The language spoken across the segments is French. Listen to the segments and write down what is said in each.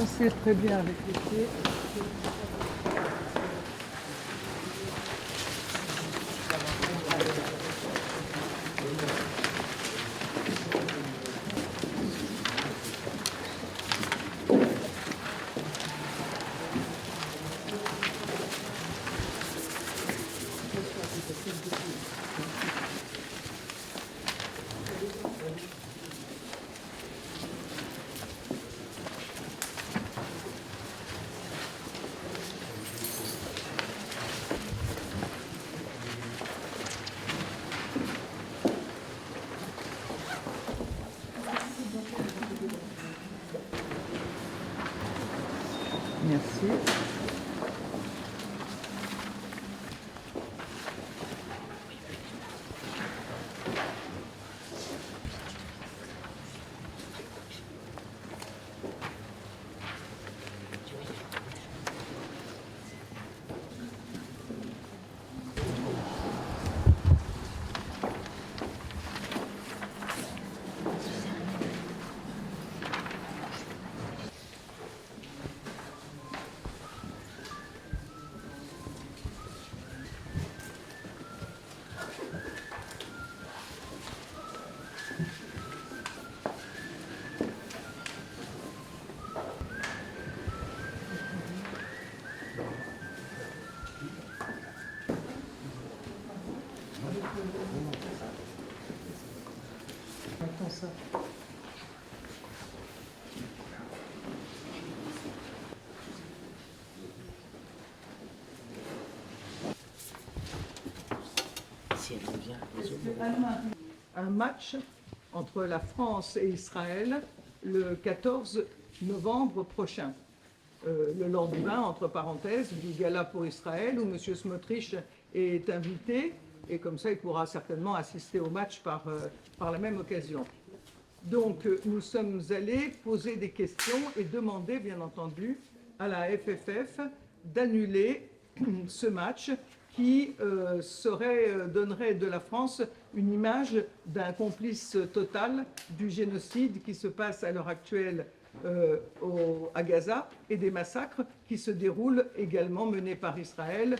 commencer très bien avec les pieds. Merci. Attends ça. Si elle revient, Un match entre la France et Israël le 14 novembre prochain. Le lendemain, entre parenthèses, du gala pour Israël où M. Smotrich est invité et comme ça il pourra certainement assister au match par la même occasion. Donc nous sommes allés poser des questions et demander bien entendu à la FFF d'annuler ce match qui donnerait de la France une image d'un complice total du génocide qui se passe à l'heure actuelle à Gaza et des massacres qui se déroulent également menés par Israël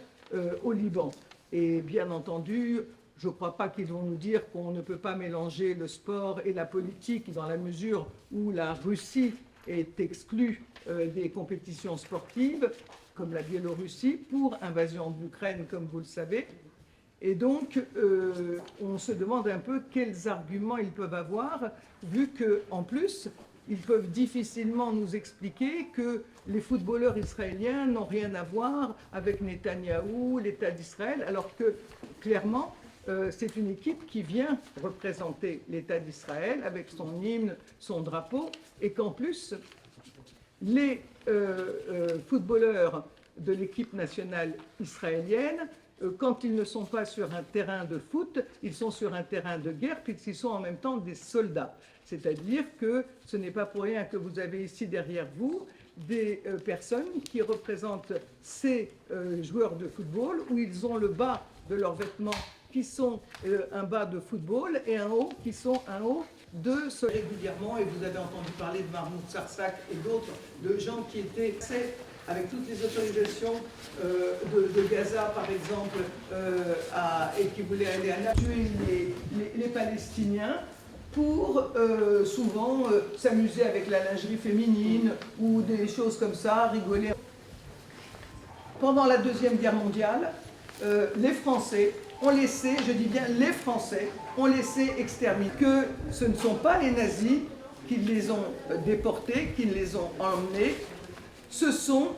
au Liban. Et bien entendu, je ne crois pas qu'ils vont nous dire qu'on ne peut pas mélanger le sport et la politique dans la mesure où la Russie est exclue des compétitions sportives, comme la Biélorussie, pour invasion de l'Ukraine, comme vous le savez. Et donc, on se demande un peu quels arguments ils peuvent avoir, vu qu'en plus, ils peuvent difficilement nous expliquer que les footballeurs israéliens n'ont rien à voir avec Netanyahou, l'État d'Israël, alors que, clairement, c'est une équipe qui vient représenter l'État d'Israël avec son hymne, son drapeau, et qu'en plus, les footballeurs de l'équipe nationale israélienne, quand ils ne sont pas sur un terrain de foot, ils sont sur un terrain de guerre puisqu'ils sont en même temps des soldats. C'est-à-dire que ce n'est pas pour rien que vous avez ici derrière vous des personnes qui représentent ces joueurs de football où ils ont le bas de leurs vêtements qui sont un bas de football et un haut qui sont un haut de régulièrement, et vous avez entendu parler de Mahmoud Sarsak et d'autres, de gens qui étaient avec toutes les autorisations de Gaza, par exemple, et qui voulaient aller tuer les Palestiniens pour souvent s'amuser avec la lingerie féminine ou des choses comme ça, rigoler. Pendant la Deuxième Guerre mondiale, les Français ont laissé, je dis bien les Français, ont laissé exterminer, que ce ne sont pas les nazis qui les ont déportés, qui les ont emmenés, ce sont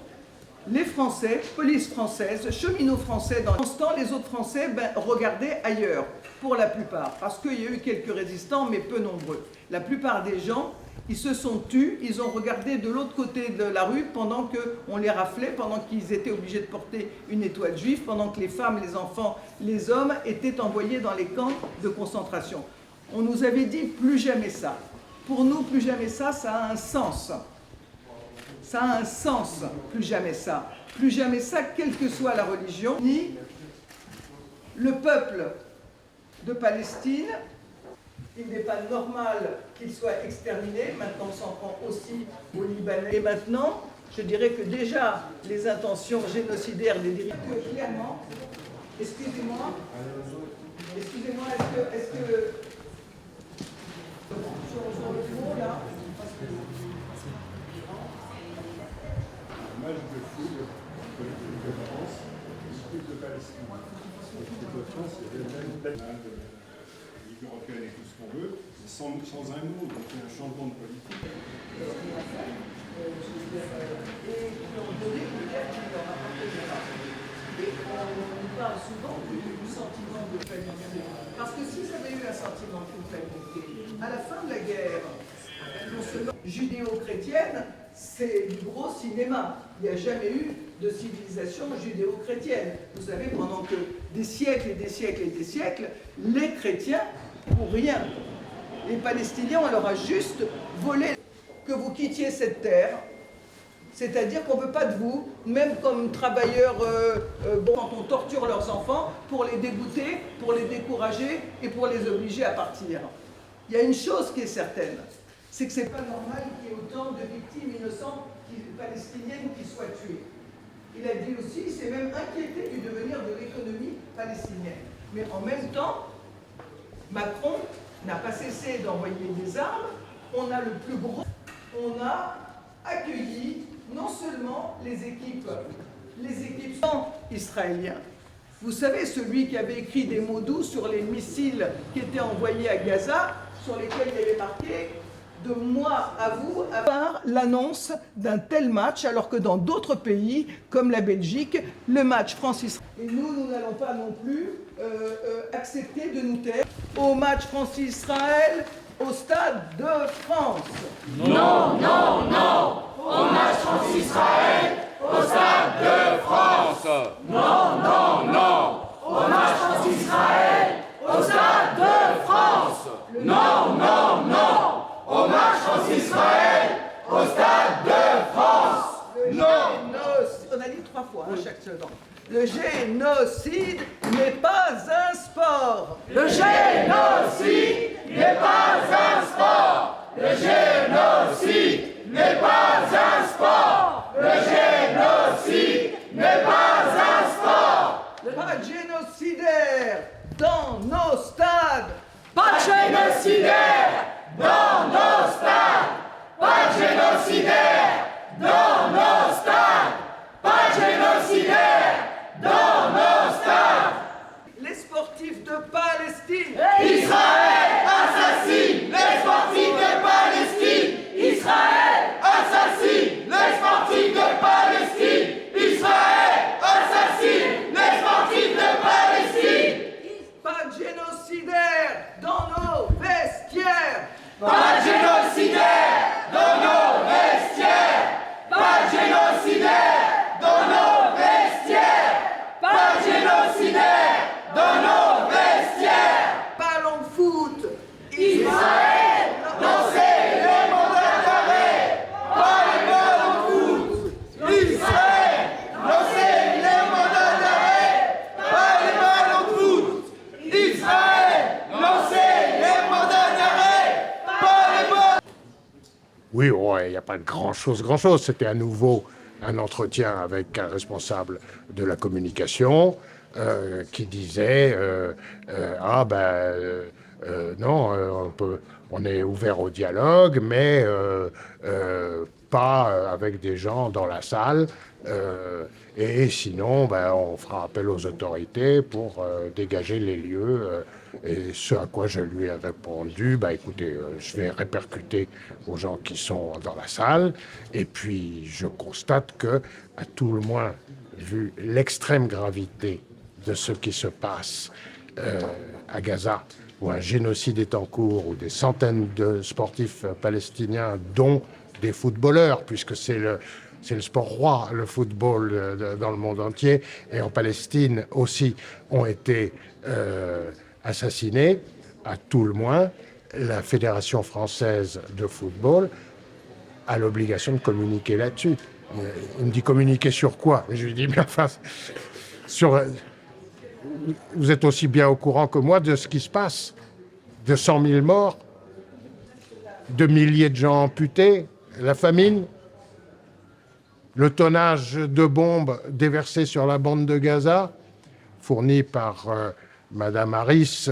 les Français, police française, cheminots français. Dans ce temps, les autres Français regardaient ailleurs, pour la plupart, parce qu'il y a eu quelques résistants, mais peu nombreux. La plupart des gens, ils se sont tus, ils ont regardé de l'autre côté de la rue pendant qu'on les raflait, pendant qu'ils étaient obligés de porter une étoile juive, pendant que les femmes, les enfants, les hommes étaient envoyés dans les camps de concentration. On nous avait dit plus jamais ça. Pour nous, plus jamais ça, ça a un sens. Ça a un sens, plus jamais ça. Plus jamais ça, quelle que soit la religion, ni le peuple de Palestine Il n'est pas normal qu'ils soient exterminés. Maintenant, on s'en prend aussi aux Libanais. Et maintenant, je dirais que déjà, les intentions génocidaires des dirigeants, clairement, excusez-moi, est-ce que sur le mot, là, match de foot de France, l'équipe de Palestine. L'équipe de France, c'est le même de Ligue européenne et tout ce qu'on veut, mais sans un mot, donc il y a un changement de politique. et qui ont donné peut-être qui leur appartiendra. Et on parle souvent du sentiment de famille. Parce que s'ils avaient eu un sentiment de culpabilité, à la fin de la guerre, non seulement judéo-chrétienne, c'est du gros cinéma. Il n'y a jamais eu de civilisation judéo-chrétienne. Vous savez, pendant que des siècles et des siècles et des siècles, les chrétiens, pour rien. Les Palestiniens, on leur a juste volé que vous quittiez cette terre. C'est-à-dire qu'on ne veut pas de vous, même comme travailleurs, quand on torture leurs enfants, pour les dégoûter, pour les décourager et pour les obliger à partir. Il y a une chose qui est certaine, c'est que ce n'est pas normal qu'il y ait autant de victimes innocentes palestiniennes qui soient tuées. Il a dit aussi, il s'est même inquiété du devenir de l'économie palestinienne. Mais en même temps, Macron n'a pas cessé d'envoyer des armes. On a le plus gros. On a accueilli non seulement les équipes israéliens. Vous savez, celui qui avait écrit des mots doux sur les missiles qui étaient envoyés à Gaza, sur lesquels il y avait marqué « De moi à vous » par l'annonce d'un tel match, alors que dans d'autres pays, comme la Belgique, le match France-Israël. Et nous n'allons pas non plus accepter de nous taire au match France-Israël au Stade de France. Non, non, non, au match France-Israël au Stade de France. Non, non, non, au match France-Israël au Stade de France. Non, non, non, au match France-Israël au Stade de France. On a dit 3 fois chaque seconde. Le génocide n'est pas un sport. Le génocide n'est pas un sport. Le génocide n'est pas un sport. Le génocide n'est pas un sport. Pas de génocidaire dans nos stades. Pas de génocidaire dans nos stades. Pas de génocidaire dans nos stades. Pas de génocidaire dans nos stades. Les sportifs de Palestine. Israël assassine les sportifs de Palestine. Israël assassine les sportifs de Palestine. Israël assassine les sportifs de Palestine. Pas de génocidaire dans nos vestiaires. Pas de génocidaire dans nos vestiaires. Pas de génocidaire dans nos vestiaires. Pas de génocidaire dans nos vestiaires. Ballon de foot. Israël, dansez les mandats d'arrêt. Pas les ballons de foot. Israël, dansez les mandats d'arrêt. Pas les ballons de foot. Israël, lancez les mandats d'arrêt. Pas les ballons. Oui, il n'y a pas de grand-chose. C'était à nouveau un entretien avec un responsable de la communication qui disait non, on est ouvert au dialogue, mais pas avec des gens dans la salle. Et sinon, on fera appel aux autorités pour dégager les lieux. Et ce à quoi je lui ai répondu, écoutez, je vais répercuter aux gens qui sont dans la salle. Et puis, je constate que, à tout le moins, vu l'extrême gravité de ce qui se passe à Gaza, où un génocide est en cours, où des centaines de sportifs palestiniens, dont des footballeurs, puisque c'est le sport roi, le football, dans le monde entier, et en Palestine aussi, ont été assassinés. À tout le moins, la Fédération française de football a l'obligation de communiquer là-dessus. Il me dit communiquer sur quoi? Je lui dis, mais enfin, vous êtes aussi bien au courant que moi de ce qui se passe. de 100 000 morts, de milliers de gens amputés, la famine, le tonnage de bombes déversées sur la bande de Gaza, fourni par Mme Harris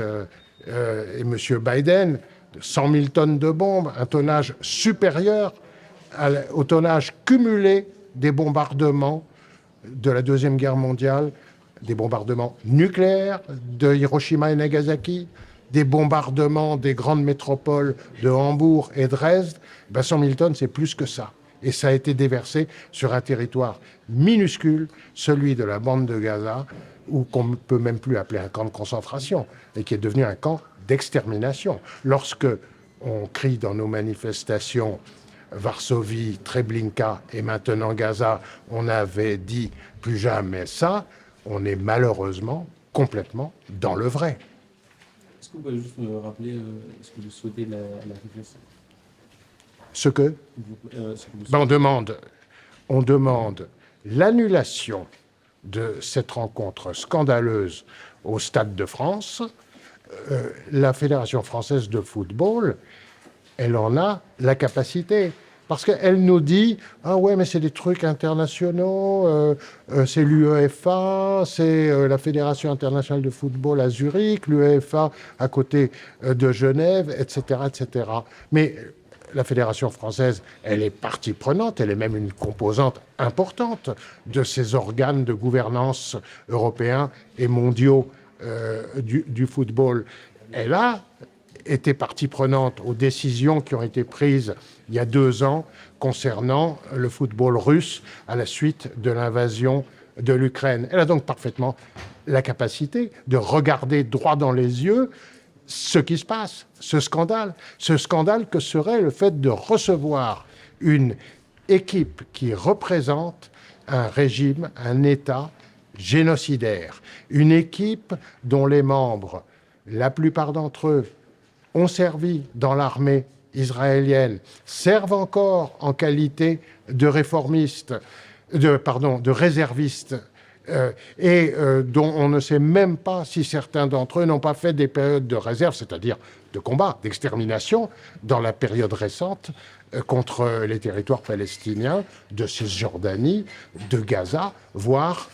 et M. Biden, 100 000 tonnes de bombes, un tonnage supérieur au tonnage cumulé des bombardements de la Deuxième Guerre mondiale, des bombardements nucléaires de Hiroshima et Nagasaki, des bombardements des grandes métropoles de Hambourg et Dresde. 100 000 tonnes, c'est plus que ça. Et ça a été déversé sur un territoire minuscule, celui de la bande de Gaza, ou qu'on ne peut même plus appeler un camp de concentration, et qui est devenu un camp d'extermination. Lorsque on crie dans nos manifestations Varsovie, Treblinka et maintenant Gaza, on avait dit plus jamais ça, on est malheureusement complètement dans le vrai. Est-ce que vous pouvez juste me rappeler ce que vous souhaitez la réponse? Ce que on demande l'annulation de cette rencontre scandaleuse au Stade de France. La Fédération française de football, elle en a la capacité. Parce qu'elle nous dit « Ah ouais, mais c'est des trucs internationaux, c'est l'UEFA, c'est la Fédération internationale de football à Zurich, l'UEFA à côté de Genève, etc. etc. » Mais la Fédération française, elle est partie prenante, elle est même une composante importante de ces organes de gouvernance européens et mondiaux du football. Elle a été partie prenante aux décisions qui ont été prises il y a 2 ans concernant le football russe à la suite de l'invasion de l'Ukraine. Elle a donc parfaitement la capacité de regarder droit dans les yeux ce qui se passe, ce scandale que serait le fait de recevoir une équipe qui représente un régime, un État génocidaire, une équipe dont les membres, la plupart d'entre eux, ont servi dans l'armée israélienne, servent encore en qualité de réformistes, de réservistes, dont on ne sait même pas si certains d'entre eux n'ont pas fait des périodes de réserve, c'est-à-dire de combat, d'extermination, dans la période récente contre les territoires palestiniens de Cisjordanie, de Gaza, voire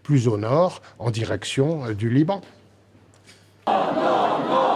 plus au nord, en direction du Liban. Non, non, non.